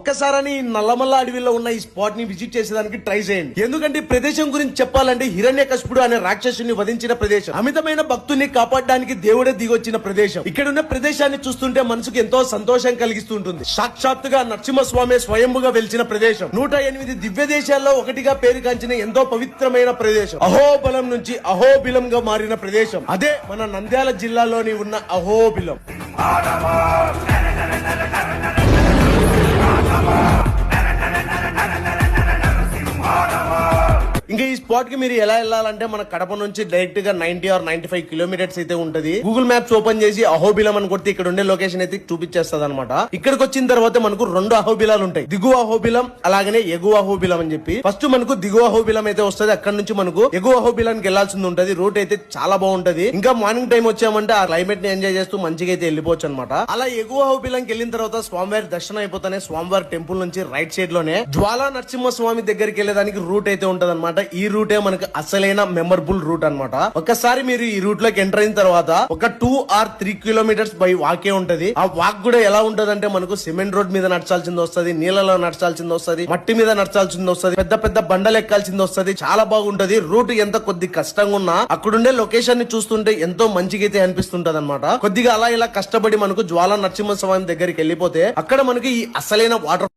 ఒక్కసారని నల్లమల్ల అడవిలో ఉన్న ఈ స్పాట్ ని విజిట్ చేసేదానికి ట్రై చేయండి. ఎందుకంటే ఈ ప్రదేశం గురించి చెప్పాలంటే హిరణ్యకశిపుడు అనే రాక్షసుని వధించిన ప్రదేశం, అమితమైన భక్తుని కాపాడడానికి దేవుడే దిగొచ్చిన ప్రదేశం. ఇక్కడ ఉన్న ప్రదేశాన్ని చూస్తుంటే మనసుకు ఎంతో సంతోషం కలిగిస్తుంటుంది. సాక్షాత్తుగా నరసింహస్వామి స్వయంభుగా వెలిచిన ప్రదేశం. 108 దివ్య దేశాల్లో ఒకటిగా పేరుగాంచిన ఎంతో పవిత్రమైన ప్రదేశం. అహోబలం నుంచి అహోబిలం గా మారిన ప్రదేశం అదే మన నంద్యాల జిల్లాలోని ఉన్న అహోబిలం. ఇంకా ఈ స్పాట్ కి మీరు ఎలా వెళ్ళాలంటే మన కడప నుంచి డైరెక్ట్ గా 90 or 95 కిలోమీటర్స్ అయితే ఉంటది. గూగుల్ మ్యాప్స్ ఓపెన్ చేసి అహోబిలం అని కొడితే ఇక్కడ ఉండే లొకేషన్ అయితే చూపించేస్తుంది అనమాట. ఇక్కడికి వచ్చిన తర్వాత మనకు 2 అహోబిలాలు ఉంటాయి, దిగువ అహోబిలం అలాగనే ఎగువ అహోబిలం అని చెప్పి. ఫస్ట్ మనకు దిగువ అహోబిలం అయితే వస్తుంది, అక్కడ నుంచి మనకు ఎగువ అహోబిలానికి వెళ్లాల్సింది ఉంటది. రూట్ అయితే చాలా బాగుంటది. ఇంకా మార్నింగ్ టైం వచ్చామంటే ఆ క్లైమేట్ ని ఎంజాయ్ చేస్తూ మంచిగా అయితే వెళ్ళిపోవచ్చు అనమాట. అలా ఎగువ అహోబిలంకి వెళ్ళిన తర్వాత స్వామివారి దర్శనం అయిపోతానే స్వామివారి టెంపుల్ నుంచి రైట్ సైడ్ లోనే జ్వాలా నరసింహ స్వామి దగ్గరికి వెళ్ళేదానికి రూట్ అయితే ఉంటది అనమాట. ఈ రూటే మనకు అసలైన మెమరబుల్ రూట్ అనమాట. ఒక్కసారి మీరు ఈ రూట్ లోకి ఎంటర్ అయిన తర్వాత ఒక 2 or 3 కిలోమీటర్స్ బై వాకే ఉంటది. ఆ వాక్ కూడా ఎలా ఉంటది అంటే మనకు సిమెంట్ రోడ్ మీద నడచాల్సింది వస్తుంది, నీళ్ళలో నడచాల్సింది వస్తుంది, మట్టి మీద నడచాల్సింది వస్తుంది, పెద్ద పెద్ద బండలు ఎక్కాల్సింది వస్తుంది. చాలా బాగుంటది. రూట్ ఎంత కొద్ది కష్టంగా ఉన్నా అక్కడుండే లొకేషన్ ని చూస్తుంటే ఎంతో మంచిగా అయితే అనిపిస్తుంటది అనమాట. కొద్దిగా అలా ఇలా కష్టపడి మనకు జ్వాలా నరసింహ స్వామి దగ్గరికి వెళ్ళిపోతే అక్కడ మనకి ఈ అసలైన వాటర్